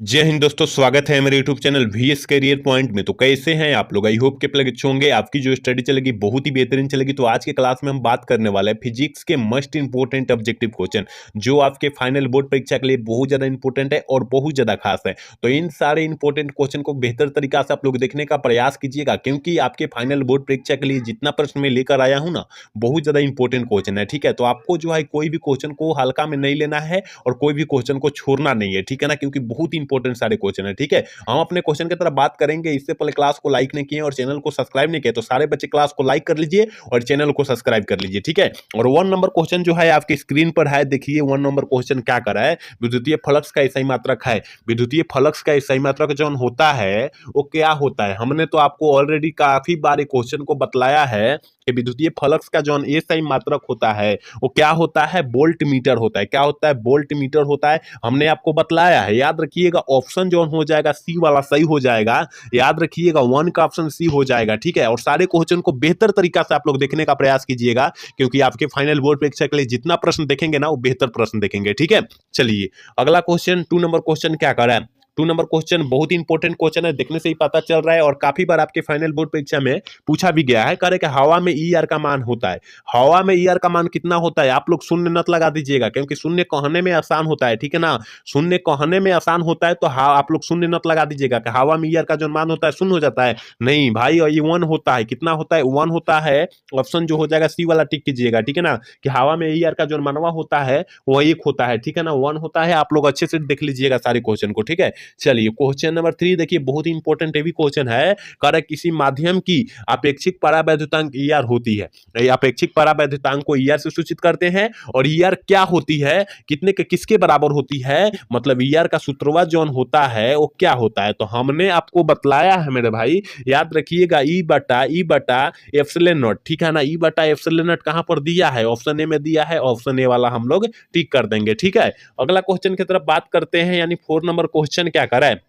जय हिंद दोस्तों, स्वागत है मेरे YouTube channel VS career point में। तो कैसे हैं आप लोग? आई होप के प्लग अच्छे होंगे। आपकी जो स्टडी चलेगी बहुत ही बेहतरीन चलेगी। तो आज के क्लास में हम बात करने वाले हैं फिजिक्स के मस्ट इंपोर्टेंट ऑब्जेक्टिव क्वेश्चन, जो आपके फाइनल बोर्ड परीक्षा के लिए बहुत ज्यादा इंपॉर्टेंट है और बहुत ज्यादा खास है। तो इन सारे इंपॉर्टेंट क्वेश्चन को बेहतर तरीका से आप लोग देखने का प्रयास कीजिएगा, क्योंकि आपके फाइनल बोर्ड परीक्षा के लिए जितना प्रश्न मैं लेकर आया हूं ना, बहुत ज्यादा इंपॉर्टेंट क्वेश्चन है। ठीक है, तो आपको जो है कोई भी क्वेश्चन को हल्का में नहीं लेना है और कोई भी क्वेश्चन को छोड़ना नहीं है। ठीक है ना, क्योंकि बहुत इंपॉर्टेंट सारे क्वेश्चन है। ठीक है, हम अपने क्वेश्चन की तरफ बात करेंगे। इससे पहले क्लास को लाइक नहीं किए और चैनल को सब्सक्राइब नहीं किए तो सारे बच्चे क्लास को लाइक कर लीजिए और चैनल को सब्सक्राइब कर लीजिए। ठीक है, और 1 नंबर क्वेश्चन जो है आपकी स्क्रीन पर है, देखिए 1 नंबर क्वेश्चन क्या कर रहा है। विद्युतीय फ्लक्स का SI मात्रक है। विद्युतीय फ्लक्स का SI मात्रक जो होता है वो क्या होता है? हमने तो आपको ऑलरेडी काफी बार क्वेश्चन को बतलाया है कि विद्युतीय फ्लक्स का जो SI मात्रक होता है वो क्या होता है? वोल्ट मीटर होता है। क्या होता है? वोल्ट मीटर होता है। हमने आपको बतलाया है, याद रखिएगा। ऑप्शन जो हो जाएगा सी वाला सही हो जाएगा। याद रखिएगा 1 का ऑप्शन सी हो जाएगा। ठीक है, और सारे क्वेश्चन को बेहतर तरीका से आप लोग देखने का प्रयास कीजिएगा, क्योंकि आपके फाइनल बोर्ड परीक्षा के लिए जितना प्रश्न देखेंगे ना वो बेहतर प्रश्न देखेंगे। ठीक है, चलिए अगला क्वेश्चन 2 नंबर क्वेश्चन क्या कर रहा है। 2 नंबर क्वेश्चन बहुत इंपॉर्टेंट क्वेश्चन है, देखने से ही पता चल रहा है और काफी बार आपके फाइनल बोर्ड परीक्षा में पूछा भी गया है। करे कि हवा में ER का मान होता है। हवा में ER का मान कितना होता है? आप लोग शून्य मत लगा दीजिएगा, क्योंकि शून्य कहने में आसान होता है। ठीक है ना, शून्य कहने में आसान होता है तो आप लोग शून्य मत लगा दीजिएगा कि हवा में ER का जो मान होता है शून्य हो जाता है। नहीं भाई, ये 1 होता है। कितना होता है? 1 होता है। ऑप्शन जो हो जाएगा सी वाला टिक कीजिएगा। ठीक है ना, कि हवा में ER का जो मानवा होता है वो 1 होता है। ठीक है ना, 1 होता है। आप लोग अच्छे से देख लीजिएगा सारे क्वेश्चन को। ठीक है, चलिए क्वेश्चन नंबर 3 देखिए, बहुत इंपॉर्टेंट भी क्वेश्चन है। कर किसी माध्यम की अपेक्षिक परावैद्युतांक ER होती है। ये अपेक्षिक परावैद्युतांक को ER से सूचित करते हैं। और ER क्या होती है? कितने के किसके बराबर होती है? मतलब ER का सूत्रवाद जो होता है वो क्या होता है? तो हमने आपको बतलाया है मेरे भाई, याद रखिएगा। E/E/ε not. ठीक है ना, E/ε नॉट कहां पर दिया है? ऑप्शन ए में दिया है। ऑप्शन ए वाला हम लोग टिक कर देंगे। ठीक है, अगला क्वेश्चन की तरफ बात करते हैं, यानी 4 नंबर क्वेश्चन क्या कर रहा है।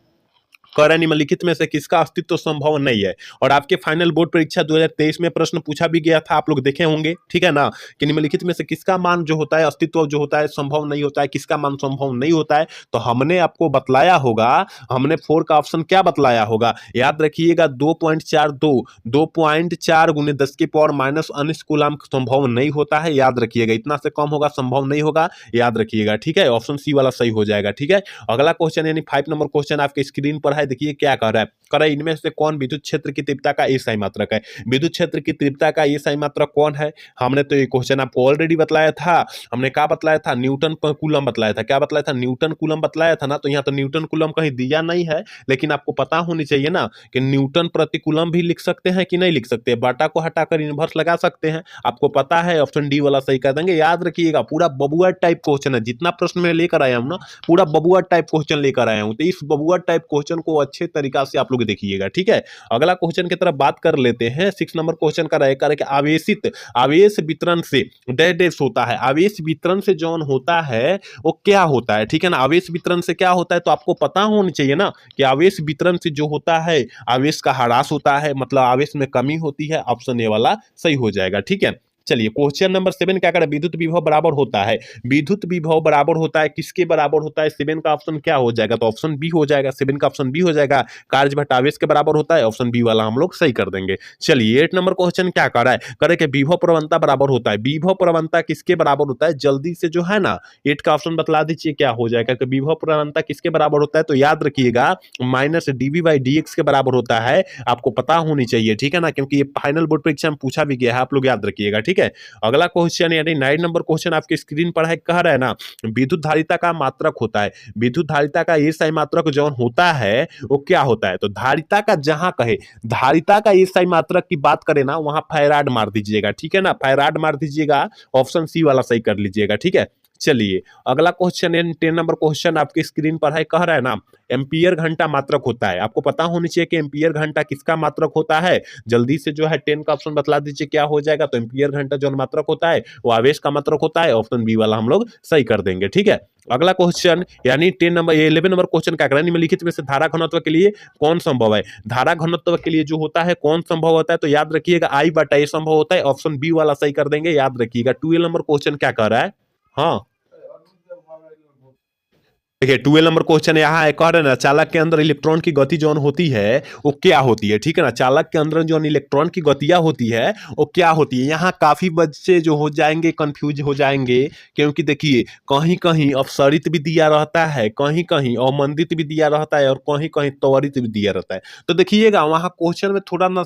कर निम्नलिखित में से किसका अस्तित्व संभव नहीं है? और आपके फाइनल बोर्ड परीक्षा 2023 में प्रश्न पूछा भी गया था, आप लोग देखे होंगे। ठीक है ना, कि निम्नलिखित में से किसका मान जो होता है, अस्तित्व जो होता है संभव नहीं होता है, किसका मान संभव नहीं होता है? तो हमने आपको बतलाया होगा, हमने 4 का ऑप्शन क्या बतलाया होगा? याद रखिएगा 2.42 2.4 गुने 10 की पावर माइनस 19 कूलम संभव नहीं होता है। याद रखिएगा, इतना से कम होगा, संभव नहीं होगा। याद रखिएगा। ठीक है, ऑप्शन सी वाला सही हो जाएगा। ठीक है, अगला क्वेश्चन यानी 5 नंबर क्वेश्चन आपके स्क्रीन पर है। देखिए क्या कह रहा है। कह रहा है इनमें से कौन विद्युत क्षेत्र की तीव्रता का SI मात्रक है? विद्युत क्षेत्र की तीव्रता का SI मात्रक कौन है? हमने तो ये क्वेश्चन आपको ऑलरेडी बतलाया था। हमने क्या बतलाया था? न्यूटन पर कूलम बतलाया था। क्या बतलाया था? न्यूटन कूलम बतलाया था ना। तो यहाँ तो न्यूटन कूलम कहीं दिया नहीं है, लेकिन आपको पता होनी चाहिए ना कि न्यूटन प्रति कूलम भी लिख सकते हैं कि नहीं लिख सकते। बाटा को हटाकर इनवर्स लगा सकते हैं। आपको पता है, ऑप्शन डी वाला सही कर देंगे। याद रखिएगा, पूरा बबुआ टाइप क्वेश्चन है। जितना प्रश्न मैं लेकर आया हूं ना, पूरा बबुआ टाइप क्वेश्चन लेकर आया हूं। तो इस बबुआ टाइप क्वेश्चन को अच्छे तरीका से आप लोग देखिएगा। ठीक है, अगला क्वेश्चन की तरफ बात कर लेते हैं। 6 नंबर क्वेश्चन का रहेगा कि आवेशित आवेश वितरण से डैश डैश होता है। आवेश वितरण से जौन होता है वो क्या होता है? ठीक है ना, आवेश वितरण से क्या होता है? तो आपको पता होना चाहिए ना कि आवेश वितरण से जो होता है, आवेश का ह्रास होता है, मतलब आवेश में कमी होती है। ऑप्शन ए वाला सही हो जाएगा। ठीक है, चलिए क्वेश्चन नंबर 7 क्या करें। विद्युत विभव बराबर होता है। विद्युत विभव बराबर होता है, किसके बराबर होता है? 7 का ऑप्शन क्या हो जाएगा? तो ऑप्शन बी हो जाएगा। 7 का ऑप्शन बी हो जाएगा। कार्य बटा आवेश के बराबर होता है। ऑप्शन बी वाला हम लोग सही कर देंगे। चलिए 8 नंबर क्वेश्चन क्या कर रहा है। करे कि विभव प्रवणता बराबर होता है। विभव प्रवणता किसके बराबर होता है? जल्दी से जो है ना 8 का ऑप्शन बतला दीजिए क्या हो जाएगा कि विभव प्रवणता किसके बराबर होता है? तो याद रखिएगा माइनस dV/dx के बराबर होता है। आपको पता होनी चाहिए। ठीक है ना, क्योंकि ये फाइनल बोर्ड परीक्षा में पूछा भी गया है, आप लोग याद रखिएगा। ठीक है, अगला क्वेश्चन यानी 9 नंबर क्वेश्चन आपके स्क्रीन पर है। कह रहा है ना विद्युत धारिता का मात्रक होता है। विद्युत धारिता का SI मात्रक जो होता है वो क्या होता है? तो धारिता का जहां कहे, धारिता का SI मात्रक की बात करें ना, वहां फैराड मार दीजिएगा। ठीक है ना, फैराड मार दीजिएगा। ऑप्शन सी वाला सही कर लीजिएगा। ठीक है, चलिए अगला क्वेश्चन 10 नंबर क्वेश्चन आपके स्क्रीन पर है। कह रहा है ना एम्पियर घंटा मात्रक होता है। आपको पता होनी चाहिए कि एम्पियर घंटा किसका मात्रक होता है। जल्दी से जो है 10 का ऑप्शन बतला दीजिए क्या हो जाएगा। तो एम्पियर घंटा जो मात्रक होता है वो आवेश का मात्रक होता है। ऑप्शन बी वाला हम लोग सही कर देंगे। ठीक है, अगला क्वेश्चन यानी 11 नंबर क्वेश्चन क्या कर रहा है। निम्नलिखित में से धारा घनत्व के लिए कौन संभव है? धारा घनत्व के लिए जो होता है कौन संभव होता है? तो याद रखिएगा I/A संभव होता है। ऑप्शन बी वाला सही कर देंगे। याद रखिएगा 12 नंबर क्वेश्चन क्या कर रहा है। हाँ देखिए 12 नंबर क्वेश्चन यहाँ है, कह रहे ना चालक के अंदर इलेक्ट्रॉन की गति जो होती है वो क्या होती है, ठीक है ना। चालक के अंदर जो इलेक्ट्रॉन की गतियां होती है वो क्या होती है। यहाँ काफी बच्चे जो हो जाएंगे कंफ्यूज हो जाएंगे, क्योंकि देखिए कहीं कहीं अपसरित भी दिया रहता है, कहीं कहीं अवमंदित भी दिया रहता है और कहीं कहीं त्वरित भी दिया रहता है। तो देखिएगा वहाँ क्वेश्चन में थोड़ा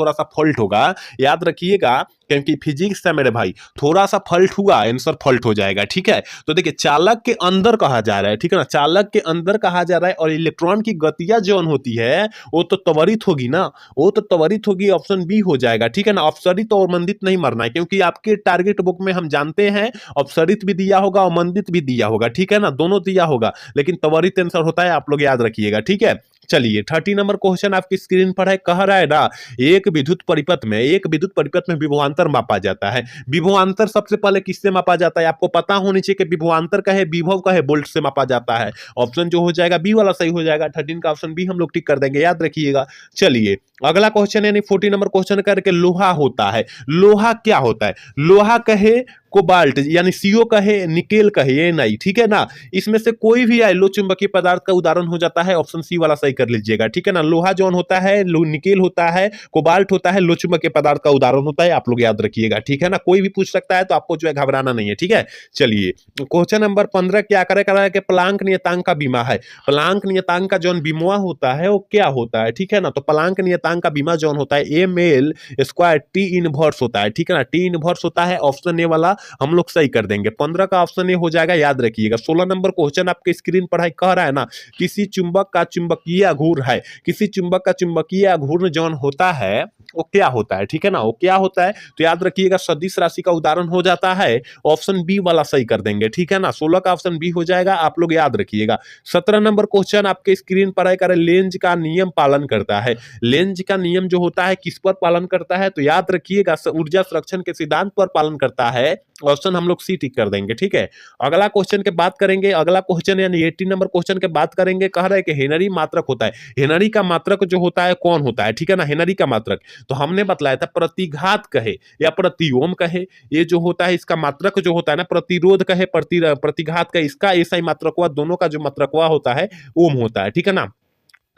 सा फॉल्ट होगा, याद रखिएगा, क्योंकि फिजिक्स है मेरे भाई, थोड़ा सा फॉल्ट हुआ आंसर फॉल्ट हो जाएगा, ठीक है। तो देखिए चालक के अंदर कहा जा रहा है, ठीक है ना, चालक के अंदर कहा जा रहा है, और इलेक्ट्रॉन की गतियां जो होती है वो तो त्वरित होगी ना, वो तो त्वरित होगी, ऑप्शन बी हो जाएगा, ठीक है ना। अपसरित और मंदित नहीं मरना है, क्योंकि आपके टारगेट बुक में हम जानते हैं अपसरित भी दिया होगा और मंदित भी दिया होगा, ठीक है ना, दोनों दिया होगा, लेकिन त्वरित आंसर होता है, आप लोग याद रखिएगा, ठीक है। चलिए 30 नंबर क्वेश्चन आपकी स्क्रीन पर है, कह रहा है ना एक विद्युत परिपथ में विभवांतर मापा जाता है। विभवांतर सबसे पहले किससे मापा जाता है, आपको पता होनी चाहिए कि विभवांतर का है, विभव का है, वोल्ट से मापा जाता है। ऑप्शन जो हो जाएगा बी वाला सही हो जाएगा, 13 का ऑप्शन बी हम लोग टिक कर देंगे, याद रखिएगा। चलिए अगला क्वेश्चन यानी 40 नंबर क्वेश्चन करके लोहा होता है, लोहा क्या होता है, लोहा कहे कोबाल्ट यानी सीओ कहे, निकेल कहे, ये नहीं, ठीक है ना, इसमें से कोई भी आए लो चुंबकीय पदार्थ का उदाहरण हो जाता है, ऑप्शन सी वाला सही कर लीजिएगा, ठीक है ना। लोहा जौन होता है, निकेल होता है, कोबाल्ट होता है, लो चुंबकीय पदार्थ का उदाहरण होता है, आप लोग याद रखिएगा, ठीक है ना। कोई भी पूछ सकता है तो आपको जो है घबराना नहीं है, ठीक है। चलिए क्वेश्चन नंबर 15 क्या करे कि प्लांक नियतांक का बीमा है। प्लांक नियतांक का जौन बीमा होता है वो क्या होता है, ठीक है ना। तो प्लांक नियतांक का बीमा जौन होता है M L square T inverse होता है, ठीक है ना, टी इनवर्स होता है, ऑप्शन ए वाला हम लोग सही कर देंगे, 15 का ऑप्शन ए हो जाएगा, याद रखिएगा। 16 नंबर क्वेश्चन आपके स्क्रीन पर है, कह रहा है ना किसी चुंबक का चुंबकीय आघूर्ण है, किसी चुंबक का चुंबकीय आघूर्ण जौन होता है वो क्या होता है, ठीक है ना, वो क्या होता है, तो याद रखिएगा सदिश राशि का उदाहरण हो जाता है, ऑप्शन बी वाला सही कर देंगे, ठीक है ना। 16 का ऑप्शन बी हो जाएगा, आप लोग याद रखिएगा। 17 नंबर क्वेश्चन आपके स्क्रीन पर है, करे लेंज का नियम पालन करता है। लेंज का नियम जो होता है किस पर पालन करता है, तो याद रखिएगा ऊर्जा संरक्षण के सिद्धांत पर पालन करता है, ऑप्शन हम लोग सी टिक कर देंगे, ठीक है। अगला क्वेश्चन के बात करेंगे, अगला क्वेश्चन यानी 18 नंबर क्वेश्चन के बात करेंगे, कह रहा है कि हेनरी मात्रक होता है। हेनरी का मात्रक जो होता है कौन होता है, ठीक है ना, हेनरी का मात्रक तो हमने बतलाया था प्रतिघात कहे या प्रतिओम कहे, ये जो होता है इसका मात्रक जो होता है ना, प्रतिरोध कहे प्रतिघात कहे, इसका ऐसा ही मात्रक हुआ, दोनों का जो मात्रक हुआ होता है ओम होता है, ठीक है ना,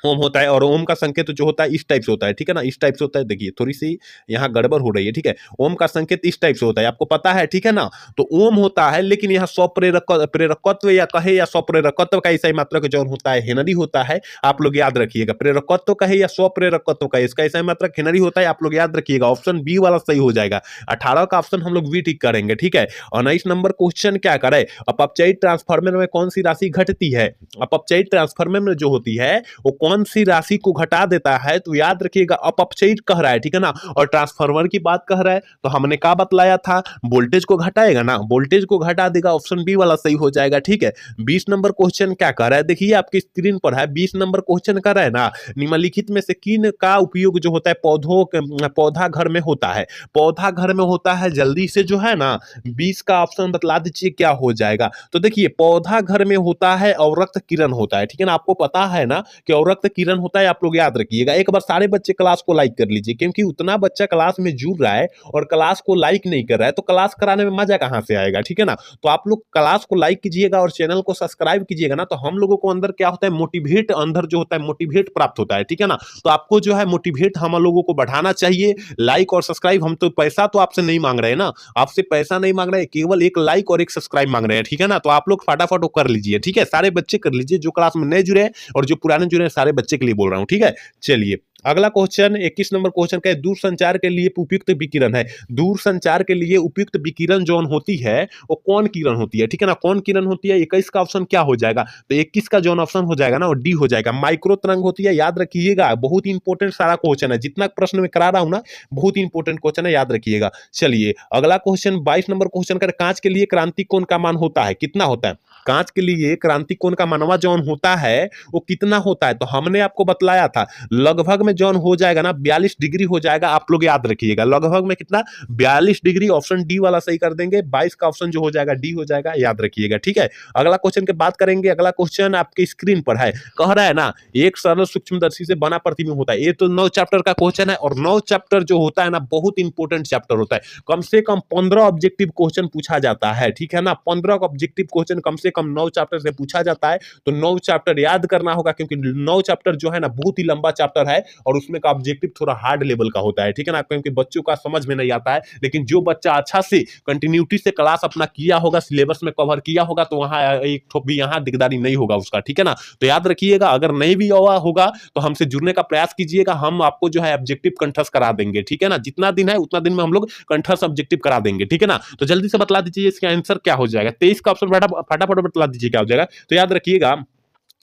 ओम होता है। और ओम का संकेत जो होता है इस टाइप से होता है, ठीक है ना, इस टाइप से होता है, देखिए थोड़ी सी यहाँ गड़बड़ हो रही है, ठीक है। ओम का संकेत इस टाइप से होता है, आपको पता है, ठीक है ना। तो ओम होता है, लेकिन यहाँ प्रेरकत्व या कहे या स्वप्रेरकत्व का ऐसा ही मात्रक जो होता है हेनरी होता है, आप लोग याद रखिएगा। प्रेरकत्व कहे या स्वप्रेरकत्व का इसका ऐसा ही मात्रक हेनरी होता है, आप लोग याद रखिएगा, ऑप्शन बी वाला सही हो जाएगा। 18 का ऑप्शन हम लोग बी टिक करेंगे, ठीक है। 19 नंबर क्वेश्चन क्या करे, अपचयित ट्रांसफार्मर में कौन सी राशि घटती है। अपचयित ट्रांसफार्मर में जो होती है वो कौन सी राशि को घटा देता है, तो याद रखिएगा अपचयित कह रहा है, ठीक है ना, और ट्रांसफार्मर की बात कह रहा है, तो हमने क्या बतलाया था, वोल्टेज को घटाएगा ना, वोल्टेज को घटा देगा, ऑप्शन बी वाला सही हो जाएगा, ठीक है। 20 नंबर क्वेश्चन क्या कर रहा है, देखिए आपकी स्क्रीन पर है, 20 नंबर क्वेश्चन कर रहा है ना, निम्नलिखित में से किन का उपयोग जो होता है पौधा घर में होता है, पौधा घर में होता है, जल्दी से जो है ना 20 का ऑप्शन बतला दीजिए क्या हो जाएगा। तो देखिए पौधा घर में होता है अवरक्त किरण होता है, ठीक है ना, आपको पता है ना कि अवरक्त किरण होता है, आप लोग याद रखिएगा। एक बार सारे बच्चे क्लास को लाइक कर लीजिए, क्योंकि उतना बच्चा क्लास में जुड़ रहा है और क्लास को लाइक नहीं कर रहा है, तो क्लास कराने में मजा कहां से आएगा, ठीक है ना। तो आप लोग क्लास को लाइक कीजिएगा और चैनल को सब्सक्राइब कीजिएगा ना, तो हम लोगों को अंदर क्या होता है, मोटिवेट अंदर जो होता है मोटिवेट प्राप्त होता है, ठीक है ना। तो आपको जो है मोटिवेट हम लोगों को बढ़ाना चाहिए, लाइक और सब्सक्राइब, हम तो पैसा तो आपसे नहीं मांग रहे हैं ना, आपसे पैसा नहीं मांग रहे हैं, केवल एक लाइक और एक सब्सक्राइब मांग रहे हैं, ठीक है ना। तो आप लोग फटाफट वो कर लीजिए, ठीक है, सारे बच्चे कर लीजिए, जो क्लास में नए जुड़े हैं और जो पुराने जुड़े हैं, सारे बच्चे के लिए बोल रहा हूं, ठीक है। चलिए अगला क्वेश्चन 21 नंबर क्वेश्चन का है, दूर संचार के लिए उपयुक्त विकिरण है। दूर संचार के लिए उपयुक्त विकिरण जो होती है वो कौन किरण होती है, ठीक है ना, कौन किरण होती है। 21 का ऑप्शन क्या हो जाएगा, तो 21 का जो ऑप्शन हो जाएगा ना वो डी हो जाएगा, माइक्रो तरंग होती है, याद रखिएगा, बहुत इंपॉर्टेंट सारा क्वेश्चन है, जितना प्रश्न में करा रहा हूं ना बहुत इंपॉर्टेंट क्वेश्चन है, याद रखिएगा। चलिए अगला क्वेश्चन 22 नंबर क्वेश्चन का, कांच के लिए क्रांति कोण का मान होता है, कितना होता है, कांच के लिए क्रांति कोण का मानवा जौन होता है वो कितना होता है, तो हमने आपको बतलाया था लगभग में जौन हो जाएगा ना 42 डिग्री हो जाएगा, आप लोग याद रखिएगा, लगभग में कितना 42 डिग्री, ऑप्शन डी वाला सही कर देंगे, 22 का ऑप्शन जो हो जाएगा डी हो जाएगा, याद रखिएगा, ठीक है। अगला क्वेश्चन की बात करेंगे, अगला क्वेश्चन आपके स्क्रीन पर है, कह रहा है ना एक सरल सूक्ष्मदर्शी से बना प्रतिबिंब होता है। ये तो 9 चैप्टर का क्वेश्चन है, और 9 चैप्टर जो होता है ना बहुत इंपॉर्टेंट चैप्टर होता है, कम से कम 15 ऑब्जेक्टिव क्वेश्चन पूछा जाता है, ठीक है ना, 15 ऑब्जेक्टिव क्वेश्चन कम से कम 9 चैप्टर से पूछा जाता है, तो 9 चैप्टर याद करना होगा, क्योंकि 9 चैप्टर जो है ना बहुत ही लंबा चैप्टर है और उसमें का ऑब्जेक्टिव थोड़ा हार्ड लेवल का होता है, ठीक है ना, क्योंकि बच्चों का समझ में नहीं आता है। लेकिन जो बच्चा अच्छा से कंटिन्यूटी से क्लास अपना किया होगा, सिलेबस में कवर किया होगा, तो वहां एक ठोप भी यहाँ दिकदारी नहीं होगा उसका, ठीक है ना। तो याद रखिएगा, अगर नहीं भी हुआ होगा तो हमसे जुड़ने का प्रयास कीजिएगा, हम आपको जो है ऑब्जेक्टिव कंठस्थ करा देंगे, ठीक है ना। जितना दिन है उतना दिन में हम लोग कंठस्थ ऑब्जेक्टिव करा देंगे, ठीक है ना। तो जल्दी से बतला दीजिए इसका आंसर क्या हो जाएगा। 23 का ऑप्शन फटाफट बतला दीजिए क्या हो जाएगा। तो याद रखिएगा,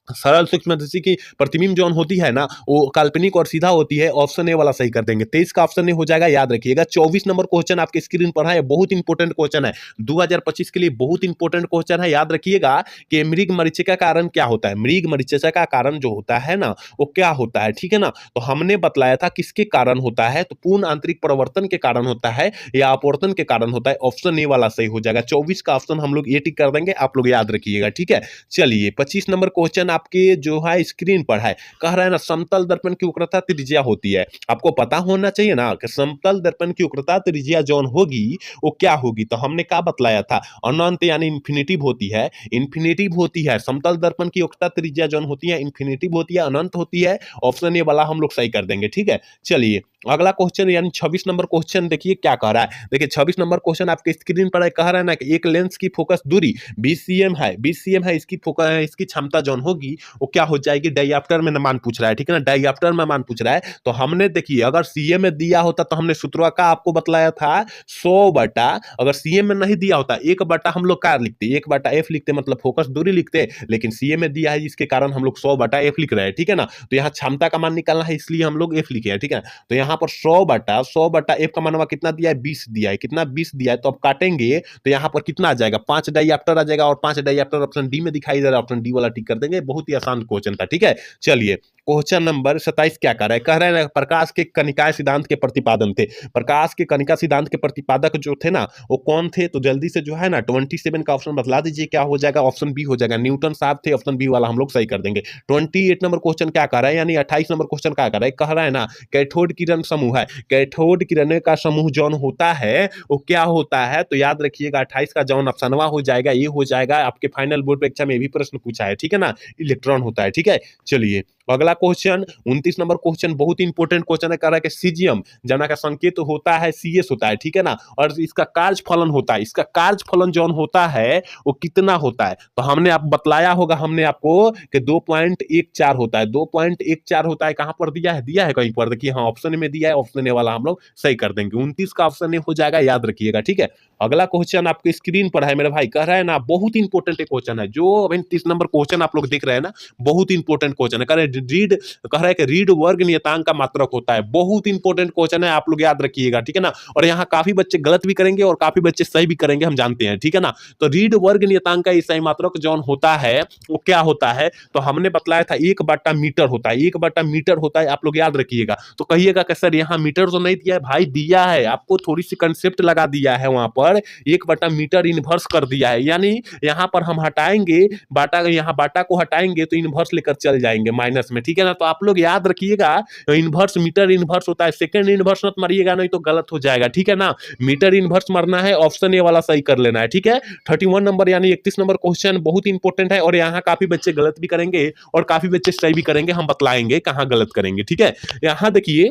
सरल सूक्ष्मदर्शी की प्रतिबिंब जो होती है ना, वो काल्पनिक और सीधा होती है। ऑप्शन ए वाला सही कर देंगे। 23 का ऑप्शन ए हो जाएगा, याद रखिएगा। 24 नंबर क्वेश्चन आपके स्क्रीन पर है, बहुत इंपॉर्टेंट क्वेश्चन है, 2025 के लिए बहुत इंपॉर्टेंट क्वेश्चन है। याद रखिएगा कि मृग मरीचिका का कारण क्या होता है। मृग मरीचिका का कारण जो होता है ना, वो क्या होता है, ठीक है ना। तो हमने बतलाया था किसके कारण होता है, तो पूर्ण आंतरिक परिवर्तन के कारण होता है या अपवर्तन के कारण होता है। ऑप्शन ए वाला सही हो जाएगा। 24 का ऑप्शन हम लोग ये टिक कर देंगे, आप लोग याद रखिएगा, ठीक है। चलिए 25 नंबर क्वेश्चन आपके जो है स्क्रीन पर है, कह रहा है ना समतल दर्पण की वक्रता त्रिज्या होती है। आपको पता होना चाहिए ना कि समतल दर्पण की वक्रता त्रिज्या जौन होगी वो क्या होगी। तो हमने क्या बतलाया था, अनंत यानी इन्फिनिटिव होती है, इन्फिनिटिव होती है। समतल दर्पण की वक्रता त्रिज्या जौन होती है इन्फिनिटिव होती है, अनंत होती है। ऑप्शन ए वाला हम लोग सही कर देंगे, ठीक है। चलिए अगला क्वेश्चन यानी 26 नंबर क्वेश्चन देखिए क्या कह रहा है। देखिए 26 नंबर क्वेश्चन आपके स्क्रीन पर है, कह रहा है ना कि एक लेंस की फोकस दूरी 20 cm है, 20 cm है, इसकी फोकस, इसकी क्षमता जौन होगी वो क्या हो जाएगी। डायऑप्टर में मान पूछ रहा है, ठीक है ना, डायऑप्टर में मान पूछ रहा है। तो हमने देखिए अगर सीएम में दिया होता तो हमने सूत्र का आपको बतलाया था 100 बटा, अगर सीएम में नहीं दिया होता 1 बटा हम लोग क्या लिखते, 1 बटा एफ लिखते, मतलब फोकस दूरी लिखते। लेकिन सीएम में दिया है जिसके कारण हम लोग 100 बटा एफ लिख रहे हैं, ठीक है ना। तो यहाँ क्षमता का मान निकालना है इसलिए हम लोग एफ लिखे हैं, ठीक है। तो यहाँ पर 100 बटा एफ का मान कितना दिया है, 20 दिया है, कितना 20 दिया है। तो अब काटेंगे तो यहाँ पर कितना आ जाएगा, 5 डायऑप्टर आ जाएगा, और 5 डायऑप्टर ऑप्शन डी में दिखाई दे रहा है, ऑप्शन डी वाला टिक कर देंगे। बहुत ही आसान क्वेश्चन था, ठीक है। चलिए क्वेश्चन नंबर 27 क्या कर रहा है, कह रहा है प्रकाश के कनिकाय सिद्धांत के प्रतिपादन थे। प्रकाश के कनिका सिद्धांत के प्रतिपादक जो थे ना वो कौन थे, तो जल्दी से जो है ना 27 का ऑप्शन बतला दीजिए क्या हो जाएगा। ऑप्शन बी हो जाएगा, न्यूटन साहब थे। ऑप्शन बी वाला हम लोग सही कर देंगे। 28 नंबर क्वेश्चन क्या कर रहा है, यानी 28 नंबर क्वेश्चन क्या कर रहा है, कह रहा है ना कैथोड किरण समूह है। कैथोड किरण का समूह जौन होता है वो क्या होता है, तो याद रखिएगा 28 का जौन ऑप्शनवा हो जाएगा, ये हो जाएगा। आपके फाइनल बोर्ड परीक्षा में भी प्रश्न पूछा है, ठीक है ना, इलेक्ट्रॉन होता है, ठीक है। चलिए अगला क्वेश्चन 29 नंबर क्वेश्चन बहुत इंपॉर्टेंट क्वेश्चन है, कह रहा है कि सीजियम जना का संकेत होता है सीएस होता है, ठीक है ना, और इसका कार्य फलन होता है, इसका कार्य फलन जौन होता है वो कितना होता है। तो हमने आप बतलाया होगा हमने आपको कि 2.14 होता है, 2.14 होता है। कहां पर दिया है, दिया है कहीं पर, देखिए हाँ ऑप्शन में दिया है, ऑप्शन ए वाला हम लोग सही कर देंगे। 29 का ऑप्शन ए हो जाएगा, याद रखिएगा, ठीक है। अगला क्वेश्चन आपके स्क्रीन पर है मेरे भाई, कह रहा है ना बहुत इंपॉर्टेंट क्वेश्चन है, जो 29 नंबर क्वेश्चन आप लोग देख रहे हैं ना, बहुत इंपॉर्टेंट क्वेश्चन है। कह रहा है कि रीड वर्ग नियतांक का मात्रक होता है। बहुत इंपॉर्टेंट क्वेश्चन है, आप लोग याद रखिएगा, ठीक है ना। और यहाँ काफी बच्चे गलत भी करेंगे और काफी बच्चे सही भी करेंगे, हम जानते हैं, ठीक है ना। तो रीड वर्ग नियतांक का सही मात्रक जौन होता है वो क्या होता है, तो हमने बतलाया था 1 बटा मीटर होता है, 1 बटा मीटर होता है, आप लोग याद रखिएगा। तो कहिएगा कि सर यहाँ मीटर तो नहीं दिया है, भाई दिया है, आपको थोड़ी सी कंसेप्ट लगा दिया है, वहां पर 1 बटा मीटर इनवर्स कर दिया है। यानी यहाँ पर हम हटाएंगे बाटा, यहाँ बाटा को हटाएंगे तो इनवर्स लेकर चल जाएंगे माइनस में, ठीक है ना। तो आप लोग याद रखिएगा इनवर्स मीटर इनवर्स होता है, सेकंड इनवर्स मत मारिएगा नहीं तो गलत हो जाएगा, ठीक है ना। मीटर इनवर्स मारना है, ऑप्शन ए वाला सही कर लेना है, ठीक है। 31 नंबर यानी 31 नंबर क्वेश्चन बहुत इंपॉर्टेंट है और यहाँ काफी बच्चे गलत भी करेंगे और काफी बच्चे सही भी करेंगे, हम बतलाएंगे कहां गलत करेंगे, ठीक है। यहाँ देखिए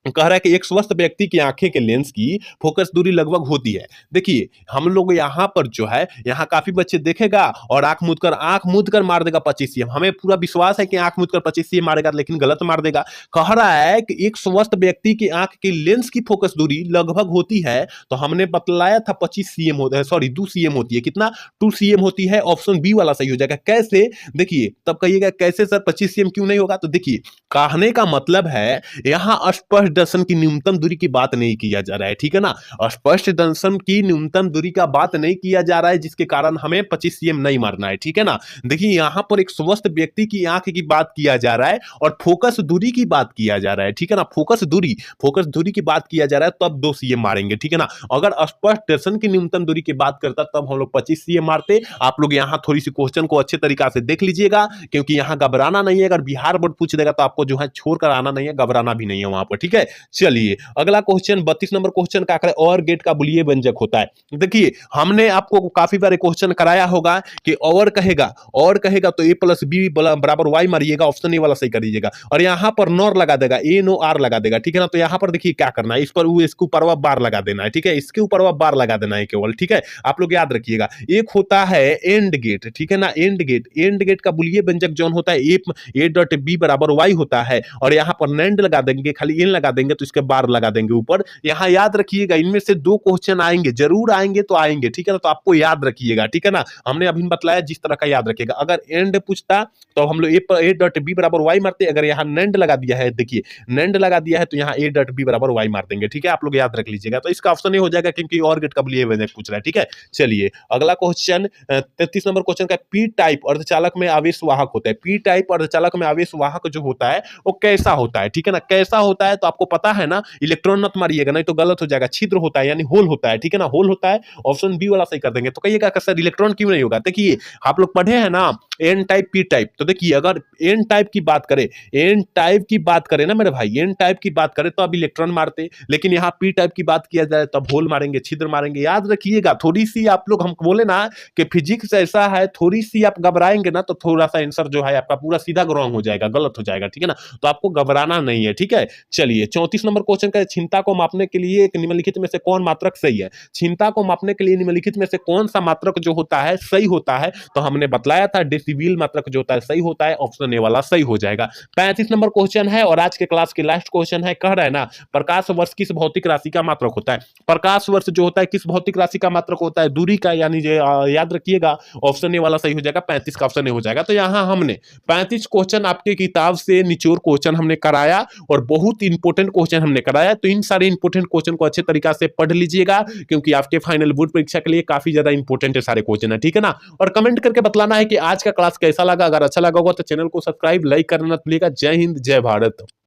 कह रहा है कि एक स्वस्थ व्यक्ति की आंखें के लेंस की फोकस दूरी लगभग होती है। देखिए हम लोग यहाँ पर जो है, यहाँ काफी बच्चे देखेगा और आंख मूंद कर मार देगा 25 cm। हमें पूरा विश्वास है कि आंख मूंद कर 25 cm मारेगा, लेकिन गलत मार देगा। कह रहा है कि एक स्वस्थ व्यक्ति की आंख की लेंस की फोकस दूरी लगभग होती है, तो हमने बतलाया था 25 cm होता है, सॉरी 2 cm होती है। कितना, 2 cm होती है। ऑप्शन बी वाला सही हो जाएगा। कैसे, देखिए तब कहिएगा कैसे सर 25 cm क्यों नहीं होगा, तो देखिए कहने का मतलब है यहाँ स्पष्ट दर्शन की न्यूनतम दूरी की बात नहीं किया जा रहा है, ठीक है ना। स्पष्ट दर्शन की न्यूनतम दूरी का बात नहीं किया जा रहा है, जिसके कारण हमें 25 cm नहीं मारना है, ठीक है ना। देखिए यहाँ पर एक स्वस्थ व्यक्ति की आंख की बात किया जा रहा है और फोकस दूरी की बात किया जा रहा है, ठीक है ना। फोकस दूरी की बात किया जा रहा है, तब 2 cm मारेंगे, ठीक है ना। अगर स्पष्ट दर्शन की न्यूनतम दूरी की बात करता तब हम लोग 25 cm मारते। आप लोग यहाँ थोड़ी सी क्वेश्चन को अच्छे तरीका से देख लीजिएगा, क्योंकि यहाँ घबराना नहीं है। अगर बिहार बोर्ड पूछ देगा तो आपको जो है छोड़ कर आना नहीं है, घबराना भी नहीं है वहां पर, ठीक है। है। चलिए अगला क्वेश्चन 32 नंबर क्वेश्चन क्या करे, और गेट का बुलिये व्यंजक होता है। देखिए हमने आपको काफी बार क्वेश्चन कराया होगा कि और कहेगा तो ए प्लस बी बराबर वाई मारिएगा, ऑप्शन ए वाला सही कर दीजिएगा, और यहां पर नॉर लगा देगा, ए नो आर लगा देगा, ठीक है ना। तो यहां पर देखिए क्या करना है, इस पर वो इसके ऊपर वह बार लगा देना है, ठीक है, इसके ऊपर वह बार लगा देना है केवल, ठीक है। आप लोग याद रखिएगा। एक होता है एंड गेट, ठीक है ना, एंड गेट का बुलिये व्यंजक जो होता है ए डॉट बी बराबर वाई होता है, और यहां पर नैंड लगा देंगे, खाली एन लगा देंगे तो इसके बार लगा देंगे ऊपर। यहां याद रखिएगा इनमें से दो क्वेश्चन आएंगे, जरूर आएंगे तो आएंगे, ठीक है ना। तो आपको याद रखिएगा, ठीक है ना। हमने अभी बतलाया जिस तरह का याद रखिएगा। अगर एंड पूछता तो हम लोग ए डॉट बी बराबर वाई मारते, अगर यहाँ नैंड लगा दिया है, देखिए नैंड लगा दिया है तो यहाँ ए डॉट बी बराबर वाई मार देंगे, ठीक है। आप लोग याद रख लीजिएगा। तो इसका ऑप्शन ये हो जाएगा क्योंकि और गेट का बुलिये व्यंजक पूछ रहा है, ठीक है। चलिए अगला क्वेश्चन 33 नंबर क्वेश्चन का, पी टाइप अर्धचालक में आवेश वाहक होता है। पी टाइप अर्धचालक में आवेश वाहक जो होता है वो कैसा होता है, ठीक है ना। कैसा होता है तो आपको पता है ना, इलेक्ट्रॉन मत मारिएगा नहीं तो गलत हो जाएगा। छिद्र होता है यानी होल होता है, ठीक है ना, होल होता है, ऑप्शन बी वाला सही कर देंगे। तो कहिएगा सर इलेक्ट्रॉन क्यों नहीं होगा। देखिए आप लोग पढ़े हैं ना एन टाइप पी टाइप, तो देखिए अगर एन टाइप की बात करें, एन टाइप की बात करें ना मेरे भाई, एन टाइप की बात करें तो अब इलेक्ट्रॉन मारते, लेकिन यहाँ पी टाइप की बात किया जाए तो अब होल मारेंगे, छिद्र मारेंगे। याद रखिएगा थोड़ी सी आप लोग, हम बोले ना कि फिजिक्स ऐसा है, थोड़ी सी आप घबराएंगे ना तो थोड़ा सा आंसर जो है आपका पूरा सीधा रॉन्ग हो जाएगा, गलत हो जाएगा, ठीक है ना। तो आपको घबराना नहीं है, ठीक है। चलिए 34 नंबर क्वेश्चन का, क्षमता को मापने के लिए एक निम्नलिखित में से कौन मात्रक सही है। क्षमता को मापने के लिए निम्नलिखित में से कौन सा मात्रक जो होता है सही होता है, तो हमने बतलाया था डेसिबल मात्रक जो होता है सही होता है, ऑप्शन ए वाला सही हो जाएगा। 35 नंबर क्वेश्चन है और आज के क्लास के लास्ट क्वेश्चन है, कह रहा है ना प्रकाश वर्ष किस भौतिक राशि का मात्रक होता है। प्रकाश वर्ष जो होता है किस भौतिक राशि का मात्रक होता है, दूरी का, यानी याद रखिएगा ऑप्शन ए वाला सही हो जाएगा, 35 का ऑप्शन ए हो जाएगा। तो यहां हमने 35 क्वेश्चन आपके किताब से निचोड़ क्वेश्चन हमने कराया और बहुत इंपॉर्टेंट क्वेश्चन हमने कराया। तो इन सारे इंपॉर्टेंट क्वेश्चन को अच्छे तरीका से पढ़ लीजिएगा क्योंकि आपके फाइनल बोर्ड परीक्षा के लिए काफी ज्यादा इंपॉर्टेंट है सारे क्वेश्चन है, ठीक है ना। और कमेंट करके बतलाना है कि आज का क्लास कैसा लगा। अगर अच्छा लगा होगा तो चैनल को सब्सक्राइब लाइक करना मत भूलिएगा। जय हिंद जय भारत।